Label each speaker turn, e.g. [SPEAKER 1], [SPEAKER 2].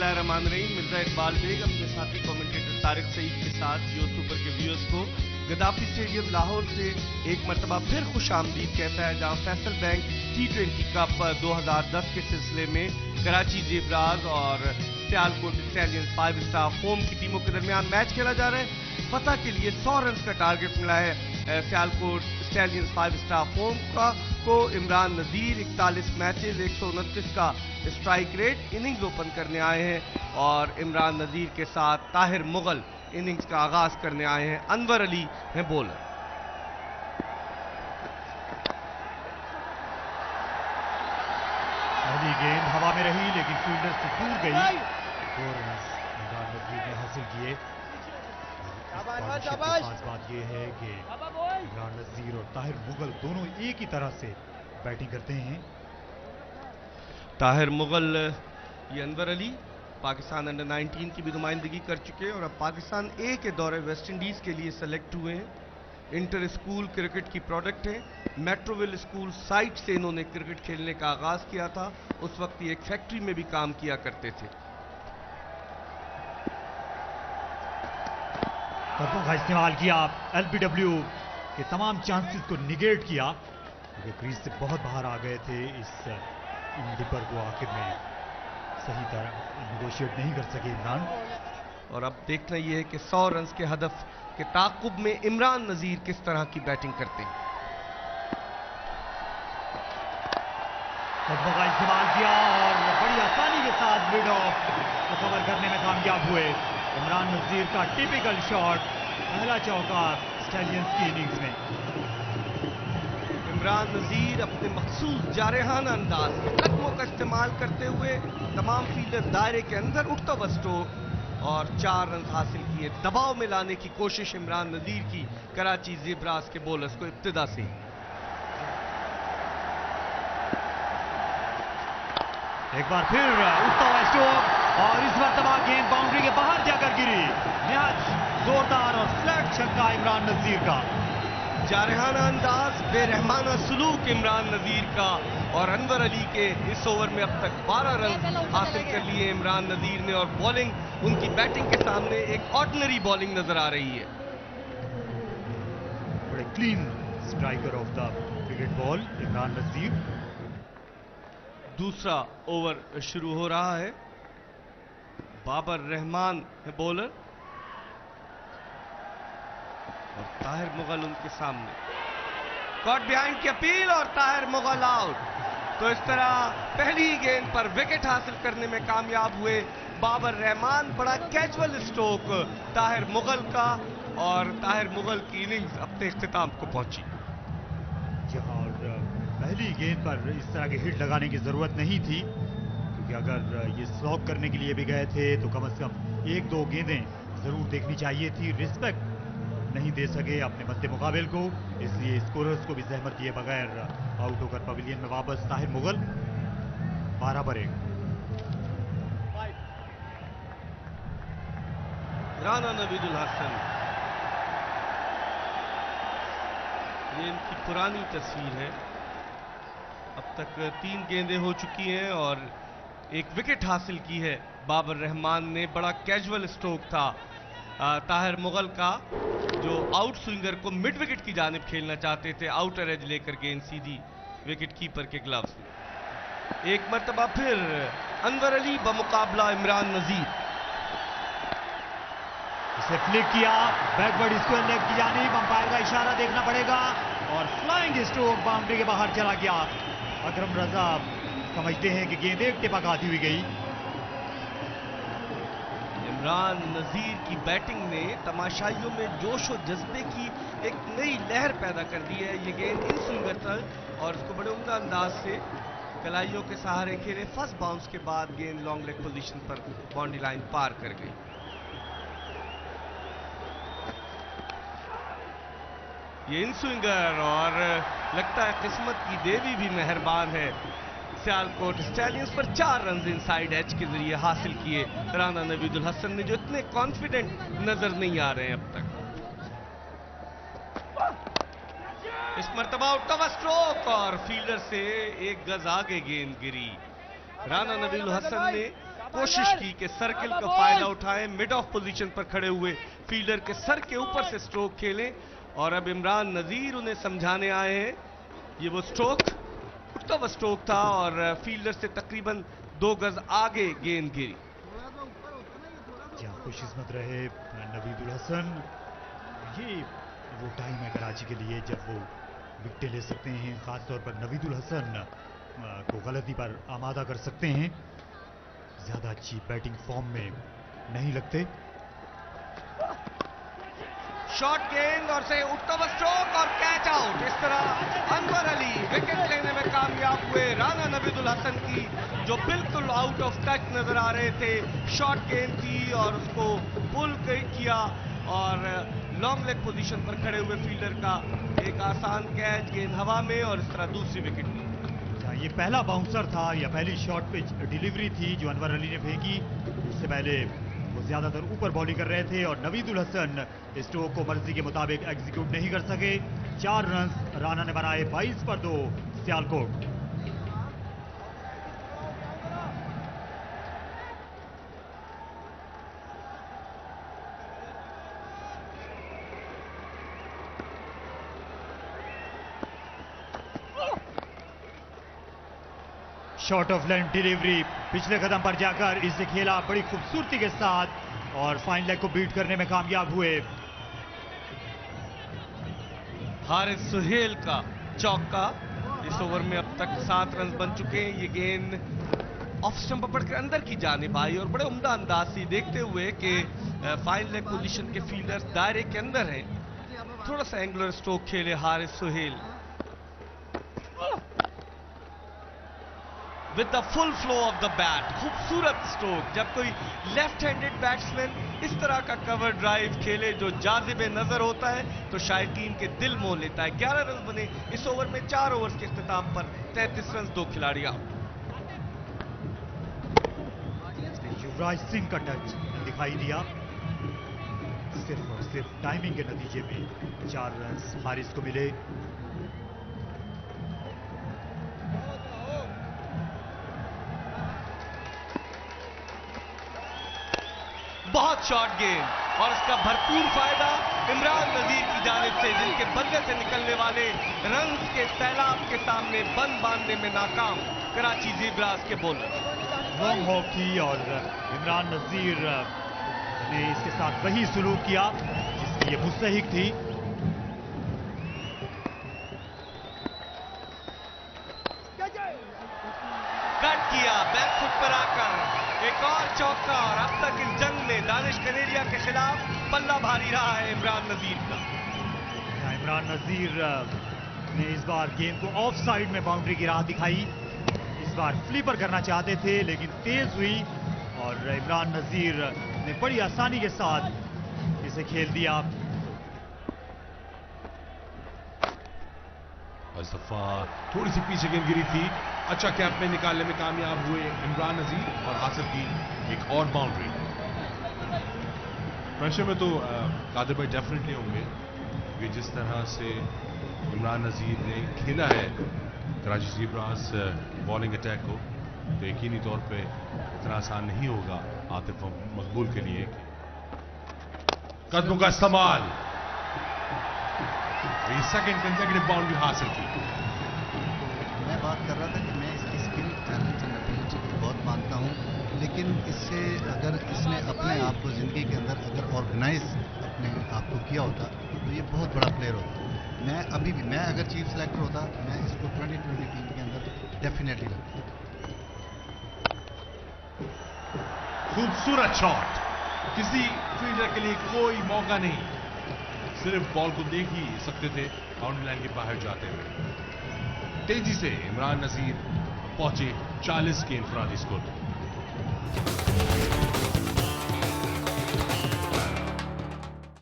[SPEAKER 1] बिस्मिल्लाहिर्रहमानिर्रहीम। मिर्जा इकबाल बेग अपने साथी कमेंटेटर तारिक सईद के साथ जियो सुपर के व्यूअर्स को गद्दाफी स्टेडियम लाहौर से एक मरतबा फिर खुश आमदीद कहता है, जहां फैसल बैंक T20 कप 2010 के सिलसिले में कराची जेबराज और सियालकोट स्टैलियंस 5 स्टार फोम की टीमों के दरमियान मैच खेला जा रहा है। फतह के लिए 100 रन का टारगेट मिला है सियालकोट स्टैलियंस 5 स्टार फोम को। इमरान नज़ीर 41 मैचेस 129 का स्ट्राइक रेट इनिंग्स ओपन करने आए हैं और इमरान नज़ीर के साथ ताहिर मुगल इनिंग्स का आगाज करने आए हैं। अनवर अली हैं बॉलर।
[SPEAKER 2] पहली गेंद हवा में रही लेकिन फील्डर से दूर गई। 2 रन इमरान नज़ीर ने हासिल किए। खास बात यह है कि इमरान नज़ीर और ताहिर मुगल दोनों एक ही तरह से बैटिंग करते हैं।
[SPEAKER 1] ताहिर मुगल ये अनवर अली पाकिस्तान अंडर 19 की भी नुमाइंदगी कर चुके हैं और अब पाकिस्तान ए के दौरे वेस्ट इंडीज के लिए सेलेक्ट हुए हैं। इंटर स्कूल क्रिकेट की प्रोडक्ट है। मेट्रोविल स्कूल साइट से इन्होंने क्रिकेट खेलने का आगाज किया था। उस वक्त ये एक फैक्ट्री में भी काम किया करते थे।
[SPEAKER 2] कदमों का इस्तेमाल किया, LBW के तमाम चांसेस को निगेट किया क्योंकि क्रीज से बहुत बाहर आ गए थे। इस डिपर को आखिर में सही तरह निगोशिएट नहीं कर सके इमरान।
[SPEAKER 1] और अब देखना यह है कि 100 रन के हदफ के ताकुब में इमरान नज़ीर किस तरह की बैटिंग करते हैं।
[SPEAKER 2] कदमों का इस्तेमाल किया और बड़ी आसानी के साथ मिड ऑफ को कवर करने में कामयाब हुए। इमरान नज़ीर का टिपिकल शॉट, पहला चौका स्टैलियंस की इनिंग्स में।
[SPEAKER 1] इमरान नज़ीर अपने मखसूस जारहाना अंदाज में कदमों का इस्तेमाल करते हुए तमाम फील्डर दायरे के अंदर उठता हुआ स्ट्रोक और 4 रन हासिल किए। दबाव में लाने की कोशिश इमरान नज़ीर की कराची ज़ेब्रास के बॉलर्स को इब्तिदा से।
[SPEAKER 2] एक बार फिर उठता हुआ स्ट्रोक और इस मरतबा गेंद बाउंड्री के बाहर जाकर गिरी। मैच जोरदार और फ्लैट छक्का इमरान नज़ीर का।
[SPEAKER 1] जारहाना अंदाज, बेरहमाना सलूक इमरान नज़ीर का और अनवर अली के इस ओवर में अब तक 12 रन हासिल कर लिए इमरान नज़ीर ने और बॉलिंग उनकी बैटिंग के सामने एक ऑर्डिनरी बॉलिंग नजर आ रही है।
[SPEAKER 2] बड़े clean striker of the cricket ball Imran Nazir.
[SPEAKER 1] दूसरा ओवर शुरू हो रहा है। बाबर रहमान है बॉलर और ताहिर मुगल उनके सामने। कॉट बिहाइंड की अपील और ताहिर मुगल आउट। तो इस तरह पहली गेंद पर विकेट हासिल करने में कामयाब हुए बाबर रहमान। बड़ा कैजुअल स्ट्रोक ताहिर मुगल का और ताहिर मुगल की इनिंग्स अपने इख्तिताम को पहुंची।
[SPEAKER 2] पहली गेंद पर इस तरह के हिट लगाने की जरूरत नहीं थी क्योंकि अगर ये स्लॉग करने के लिए भी गए थे तो कम से कम 1-2 गेंदें जरूर देखनी चाहिए थी। रिस्पेक्ट नहीं दे सके अपने मद्दे मुकाबिल को, इसलिए स्कोरर्स को भी जहमत दिए बगैर आउट होकर पवेलियन में वापस ताहिर मुगल। 12 पर 1।
[SPEAKER 1] राना नवीदुल हसन, ये इनकी पुरानी तस्वीर है। अब तक 3 गेंदें हो चुकी हैं और एक विकेट हासिल की है बाबर रहमान ने। बड़ा कैजुअल स्ट्रोक था ताहिर मुगल का, जो आउट स्विंगर को मिड विकेट की जानिब खेलना चाहते थे। आउटर एज लेकर गेंद सीधी विकेट कीपर के ग्लव्स में। एक मरतबा फिर अनवर अली बमुकाबला इमरान नज़ीर।
[SPEAKER 2] इसे फ्लिक किया बैकवर्ड स्क्वायर लेग की जानिब। अंपायर का इशारा देखना पड़ेगा और फ्लाइंग स्ट्रोक बाउंड्री के बाहर चला गया। अकरम रजा समझते हैं कि गेंद एक टिपक आती हुई गई।
[SPEAKER 1] इमरान नज़ीर की बैटिंग ने तमाशाइयों में जोश और जज्बे की एक नई लहर पैदा कर दी है। ये गेंद इन स्विंगर तल और इसको बड़े उम्दा अंदाज से कलाइयों के सहारे खेले। फर्स्ट बाउंस के बाद गेंद लॉन्ग लेग पोजीशन पर बाउंड्री लाइन पार कर गई। ये इन स्विंगर और लगता है किस्मत की देवी भी मेहरबान है। सियालकोट स्टैलियंस पर 4 रन इनसाइड एज के जरिए हासिल किए राना नवीदुल हसन ने, जो इतने कॉन्फिडेंट नजर नहीं आ रहे हैं अब तक। इस मर्तबा उठता हुआ स्ट्रोक और फील्डर से 1 गज आगे गेंद गिरी। राना नवीदुल हसन ने कोशिश की कि सर्किल का फायदा उठाएं, मिड ऑफ पोजीशन पर खड़े हुए फील्डर के सर के ऊपर से स्ट्रोक खेलें, और अब इमरान नजीर उन्हें समझाने आए हैं। ये वो स्ट्रोक, उठता हुआ स्ट्रोक था और फील्डर से तकरीबन 2 गज आगे गेंद गिरी।
[SPEAKER 2] खुशकिस्मत रहे नवीदुल हसन, ये वो टाइम है कराची के लिए जब वो विकेट ले सकते हैं, खासतौर पर नवीदुल हसन को गलती पर आमादा कर सकते हैं। ज्यादा अच्छी बैटिंग फॉर्म में नहीं लगते।
[SPEAKER 1] शॉट गेंद और से उठता हुआ स्ट्रोक और कैच आउट। इस तरह अनवर अली विकेट लेने में कामयाब हुए। राना नवीदुल हसन की जो बिल्कुल आउट ऑफ टच नजर आ रहे थे, शॉट गेंद थी और उसको पुल किया और लॉन्ग लेग पोजीशन पर खड़े हुए फील्डर का एक आसान कैच, गेंद हवा में और इस तरह दूसरी विकेट ली।
[SPEAKER 2] ये पहला बाउंसर था या पहली शॉट पिच डिलीवरी थी जो अनवर अली ने फेंकी। उससे पहले वो ज्यादातर ऊपर बॉलिंग कर रहे थे और नवीदुल हसन स्ट्रोक को मर्जी के मुताबिक एग्जीक्यूट नहीं कर सके। 4 रन राना ने बनाए, 22 पर 2 Sialkot. Short of length delivery पिछले कदम पर जाकर इसे खेला बड़ी खूबसूरती के साथ और फाइन लेग को बीट करने में कामयाब हुए।
[SPEAKER 1] हारिस सुहेल का चौका। इस ओवर में अब तक 7 रन बन चुके हैं। ये गेंद ऑफ स्टंप पकड़कर अंदर की जानिब आई और बड़े उम्दा अंदाज से देखते हुए कि फाइन लेग पोजीशन के फील्डर्स दायरे के अंदर हैं, थोड़ा सा एंगुलर स्ट्रोक खेले Haris Suhail with the full flow of the bat. खूबसूरत स्ट्रोक। जब कोई लेफ्ट हैंडेड बैट्समैन इस तरह का कवर ड्राइव खेले जो जाज़िबे नजर होता है तो शायकीन के दिल मोह लेता है। 11 रन बने इस ओवर में। 4 ओवर्स के इख्तिताम पर 33 रन 2 खिलाड़ी आउट।
[SPEAKER 2] युवराज सिंह का टच दिखाई दिया, सिर्फ और सिर्फ टाइमिंग के नतीजे में 4 रन हारिस को मिले।
[SPEAKER 1] बहुत शॉर्ट गेंद और इसका भरपूर फायदा इमरान नजीर की जानिब से, जिनके बल्ले से निकलने वाले रन के सैलाब के सामने बंद बांधने में नाकाम कराची ज़ेब्रास के बॉलर।
[SPEAKER 2] लॉन्ग हॉक थी और इमरान नजीर ने इसके साथ वही सलूक किया जिसकी ये मुस्तहिक थी।
[SPEAKER 1] कट किया बैक फुट पर आकर एक और चौका और अब तक इस जंग में दानिश कनेरिया के खिलाफ पल्ला भारी रहा है इमरान नजीर का।
[SPEAKER 2] इमरान नजीर ने इस बार गेंद को ऑफ साइड में बाउंड्री की राह दिखाई। इस बार फ्लिपर करना चाहते थे लेकिन तेज हुई और इमरान नजीर ने बड़ी आसानी के साथ इसे खेल दिया।
[SPEAKER 3] इस दफा थोड़ी सी पीछे गेंद गिरी थी, अच्छा कैप में निकालने में कामयाब हुए इमरान नजीर और हासिल की एक और बाउंड्री। प्रेशर में तो कादिर भाई डेफिनेटली होंगे कि जिस तरह से इमरान नजीर ने खेला है कराची ज़ेब्रास बॉलिंग अटैक को, तो यकीनी तौर पे इतना आसान नहीं होगा आतिफ मकबूल के लिए। कदमों का इस्तेमाल, सेकंड कंसेक्यूटिव बाउंड्री हासिल की।
[SPEAKER 4] मैं बात कर रहा था कि मैं इसकी स्किल टैलेंट एंड एबिलिटी को बहुत मानता हूं, लेकिन इससे अगर इसने अपने आप को ज़िंदगी के अंदर अगर ऑर्गेनाइज अपने आप को किया होता तो ये बहुत बड़ा प्लेयर होता। मैं अभी भी, मैं अगर चीफ सेलेक्टर होता मैं इसको 2020 टीम के अंदर डेफिनेटली लगता।
[SPEAKER 3] खूबसूरत शॉट, किसी फील्डर के लिए कोई मौका नहीं, सिर्फ बॉल को देख ही सकते थे बाउंड्री लाइन के बाहर जाते हुए। तेजी से इमरान नजीर पहुंचे 40 के इंफरादी स्कोर।